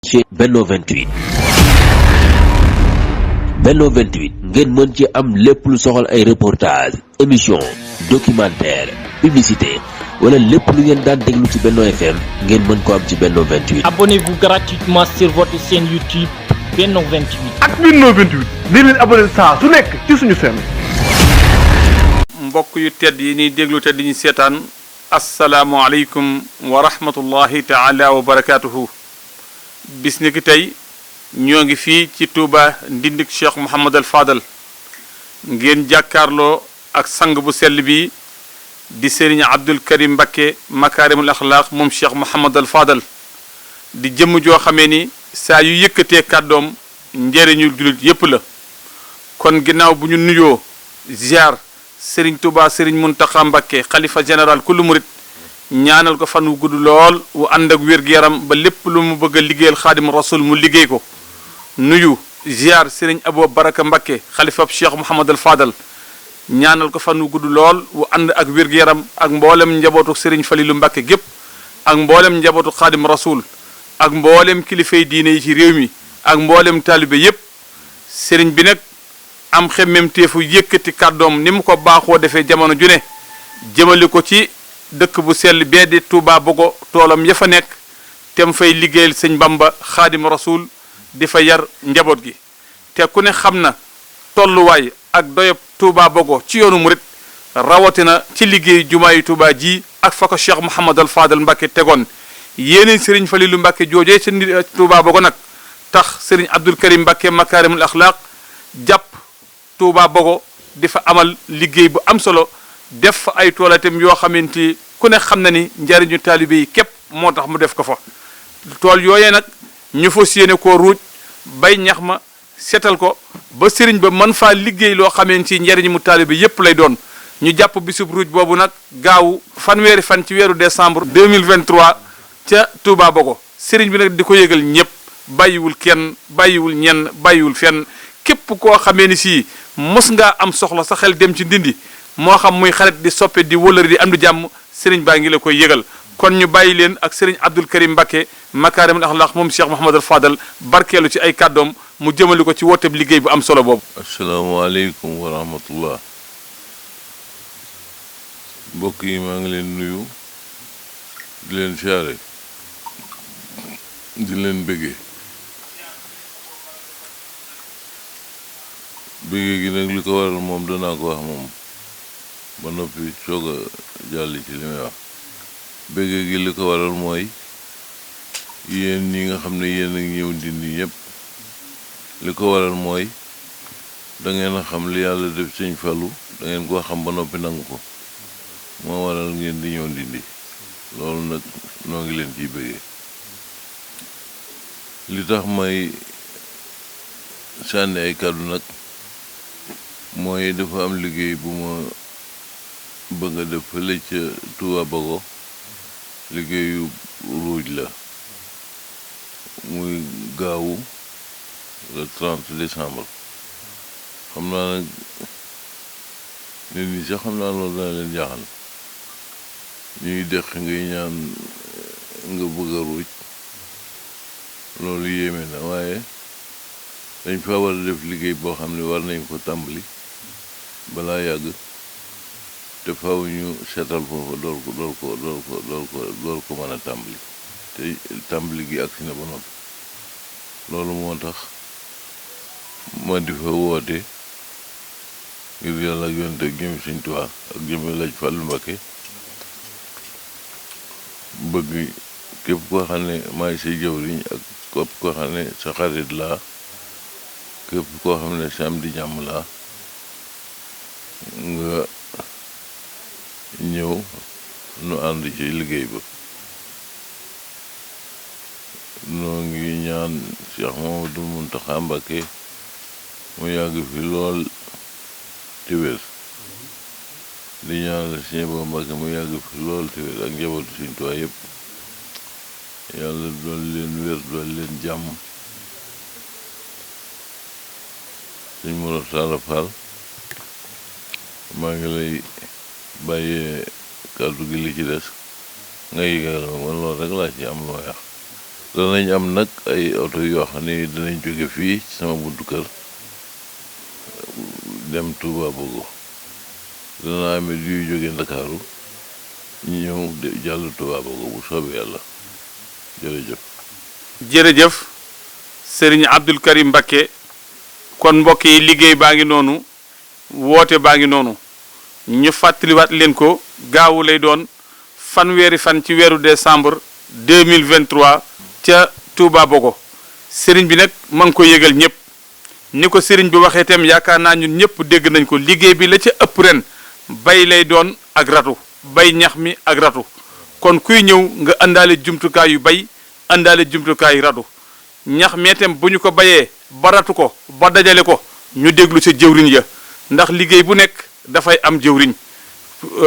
ci Benno 28 Benno 28 ngeen mën ci am lépp lu soxal ay reportage émission documentaire publicité wala lépp lu ngeen daan déglu ci Benno FM ngeen mën ko am ci Benno 28. Abonnez-vous gratuitement sur votre chaîne YouTube Benno 28. ak Benno 28 di leen abonné saa su nekk ci suñu chaîne. mbokk yu tedd yi ñuy déglu te di ñu seetaan asalaamualeykum wa rahmatullahi taala wa barakaatuhu. bis ni ki tey ñoo ngi fii ci Touba ndindik Cheikh Mouhamad al Fadal ngeen jàkkaarloo ak sang bu sell bi di Serigne Abdul Karim Mbakke makaarimul axlaaq moom Cheikh Mouhamad al Fadal di jëmm joo xamee ni saa yu yëkkatee kàddoom njëriñu jullit yépp la. kon ginnaaw bu ñu nuyoo ziar Serigne Touba Serigne Mountakha Mbakke xalifa général kullu murit ñaanal ko fan wu gudd lool wu ànd ak wér-gu-yaram ba lépp lu mu bëgg a liggéeyal xaadim rasul mu liggéey ko. nuyu ziar Serigne Abo Baraka Mbakke xalifab Cheikh Mouhamad al Fadal ñaanal ko fan wu gudd lool wu ànd ak wér-gu-yaram ak mboolem njabootu Serigne Falilu Mbakke gépp ak mboolem njabootu xaadim rasul ak mboolem kilifay diine yi ci réew mi ak mboolem taalibe yépp. Serigne bi nag am xemmem teefu yëkkati kàddoom ni mu ko baaxoo defee jamono ju ne jëmale ko ci dëkk bu sell bee di Touba Bogo toolam ya fa nekk te mu fay liggéeyal sëñ Bamba xaadim rasul di fa yar njaboot gi. te ku ne xam na tolluwaay ak doyob Touba Bogo ci yoonu murit rawatina ci liggéey jumaayu Touba ji ak fa ko Cheikh Mouhamad al Fadal Mbakke tegoon yéeneen Serigne Falilu Mbakke joojee ci Touba Bogo nag tax Serigne Abdul Karim Mbakke makaarimul axlaaq jàpp Touba Bogo di fa amal liggéey bu am solo def fa ay toolatem yoo xamante ku ne xam na ni njariñu taalibe yi képp moo tax mu def ko fa. tool yooyee nag ñu fas yéene koo ruuj bay ñax ma seetal ko ba sëriñ ba mën faa liggéey loo xamante ni njariñu mu taalibe yépp lay doon. ñu jàpp bisub ruuj boobu nag gaawu fanweeri fan ci weeru décembre 2023 ca Touba Bogo sëriñ bi nag di ko yëgal ñëpp bàyyiwul kenn bàyyiwul ñenn bàyyiwul fenn képp koo xamee ni si mos ngaa am soxla sa xel dem ci ndindi moo xam muy xarit di soppe di wëlëri di am du jàmm sëriñ baa ngi la koy yëgal. kon ñu bàyyi leen ak sëriñ Abdul Karim Mbakke makaarimul axlaaq moom Cheikh Mouhamad al Fadal barkeelu ci ay kàddoom mu jëmali ko ci wooteeb liggéey bu am solo boobu. asalaamaaleykum wa rahmatullah. mbokk yi maa ngi leen nuyu di leen siyaare di leen bëggee gi nag li ko waral moom danaa ko wax moom ba noppi soog a jàll ci li may wax. bëggee gi li ko waral mooy yéen ñi nga xam ne yéen a ngi ñëw Ndindi ñëpp li ko waral mooy da ngeen a xam li yàlla def sëñ Fallu da ngeen koo xam ba noppi nangu ko moo waral ngeen di ñëw Ndindi loolu nag noo ngi leen ciy bëggee. li tax may sànni ay kàddu nag mooy dafa am liggéey bu ma bëgg a def fële ca Touba Bogo liggéeyu ruuj la muy gaawu le 30 décembre xam naa nag nit ñi sax xam naa loolu dana leen jaaxal ñuy deq ngay ñaan nga bëgg a ruuj loolu yéeme na waaye dañ fa war a def liggéey boo xam ne war nañ ko tàmbali balaa yàgg te faaw ñu seetal foofu door ko mën a tàmbali te tàmbali gi agsi na ba noppi loolu moo tax ma di fa woote ngir yàlla ak yonte ak jëmi Sëñ Tuubaa ak jëmi Laaj Fallu Mbakke bëgg képp koo xam ne maay say jawriñ ak képp koo xam ne sa xarit laa képp koo xam ne sa am di jàmm laa nga ñëw nu ànd ci liggéey ba. noo ngi ñaan Cheikh Mamadou Mountakha Mbacké mu yàgg fi lool te wér di ñaan la Sëñ Abo Mbacké mu yàgg fi lool te wér ak njabootu Sëñ Tuubaa yépp yàlla dool leen wér dool leen jàmm. Sëñ Mor Talla Fall maa ngi lay bàyyee kàddu gi li ci des nga yëgal ma man loolu rek laa ci am loo wax danañ am nag ay oto yoo xam ne danañ jóge fii ci sama buntu kër dem Touba Bogo dana am yuy jóge Ndakaaru ñu ñëw jàll Touba Bogo bu soobee yàlla jërëjëf. jërëjëf Serigne Abdou Karim Mbacké kon mbokk yi liggéey baa ngi noonu woote baa ngi noonu ñu fàttaliwaat leen ko gaawu lay doon fanweeri fan ci weeru décembre 2023 ca Touba Bogo Serigne bi nag ma ngi ko yëgal ñëpp ni ko Serigne bi waxee itam yaakaar naa ñun ñëpp dégg nañ ko liggéey bi la ca ëpp ren bay lay doon ak ratu bay ñax mi ak ratu kon kuy ñëw nga àndaale jumtukaay yu bay àndaale jumtukaay yu ratu ñax meetem bu ñu ko bayee ba ratu ko ba dajale ko ñu déglu sa jëwriñ ya ndax liggéey bu nekk dafay am jëwriñ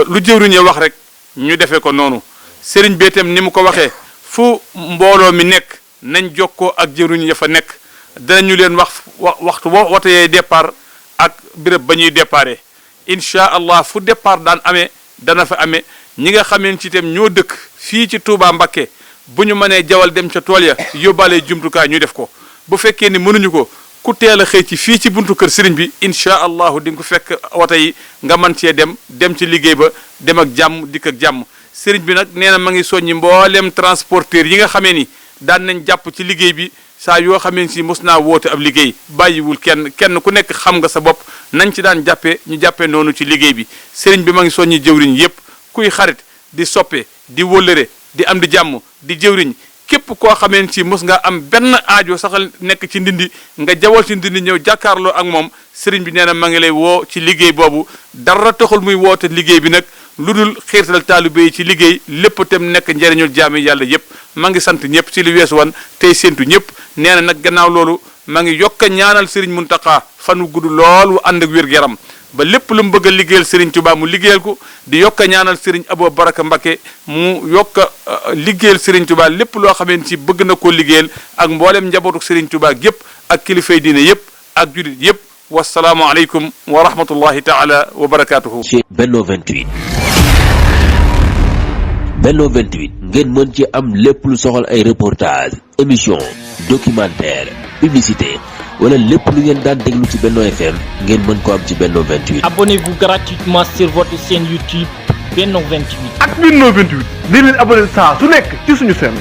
lu jëwriñ ya wax rek ñu defee ko noonu Serigne bi itam ni mu ko waxee fu mbooloo mi nekk nañ jokkoo ak jëwriñ ya fa nekk danañu leen waxtu wote yee départ ak béréb ba ñuy déparé incha allah fu départ daan amee dana fa amee ñi nga xameen ci itam ñoo dëkk fii ci Touba Mbacké bu ñu mënee jawal dem ca tool ya yóbbaale jumtukaay ñu def ko bu fekkee ni mënuñu ko ku teel a xëy ci fii ci buntu kër Serigne bi incha allahu di nga ko fekk wote yi nga mën cee dem ci liggéey ba dem ak jàmm dikk ak jàmm Serigne bi nag nee na ma ngi soññi mboolem transporteur yi nga xamee ni daan nañ jàpp ci liggéey bi saa yoo xamee si mos naa woote ab liggéey bàyyiwul kenn ku nekk xam nga sa bopp nañ ci daan jàppee ñu jàppee noonu ci liggéey bi Serigne bi ma ngi soññi jëwriñ yépp kuy xarit di soppe di wóllëre di am di jàmm di jëwriñ képp koo xamee si mos nga am benn aajo saxal nekk ci ndindi nga jawal ci ndindi ñëw jàkkaarloo ak moom Serigne bi nee na ma ngi lay woo ci liggéey boobu dara taxul muy woote liggéey bi nag lu dul xiirtal taalibe yi ci liggéey lépp tam nekk njëriñul jaami yàlla yépp ma ngi sant ñëpp ci li weesu wan tey séentu ñëpp nee na nag gannaaw loolu ma ngi yokk a ñaanal Serigne Mountakha fan wu gudd lool wu ànd ak wér-gu-yaram ba lépp lu mu bëgg a liggéeyal Serigne Touba mu liggéeyal ko di yokk a ñaanal Serigne Abou Baraka Mbacké mu yokk a liggéeyal Serigne Touba lépp loo xamee ci bëgg na koo liggéeyal ak mboolem njabootu Serigne Touba yépp ak kilifay diine yépp ak julit yépp wasalaamu aleykum wa rahmatullahi taala wa barakaatuhu. Benno 28 Benno 28 ngeen mën ci am lépp lu soxal ay reportage émission documentaire publicité wala lépp lu ngeen daan déglu ci Benno FM ngeen mën ko am ci Benno 28. Abonnez-vous gratuitement sur votre chaîne YouTube Benno 28. ak Benno 28 di leen abonné saa su nekk ci suñu chaîne.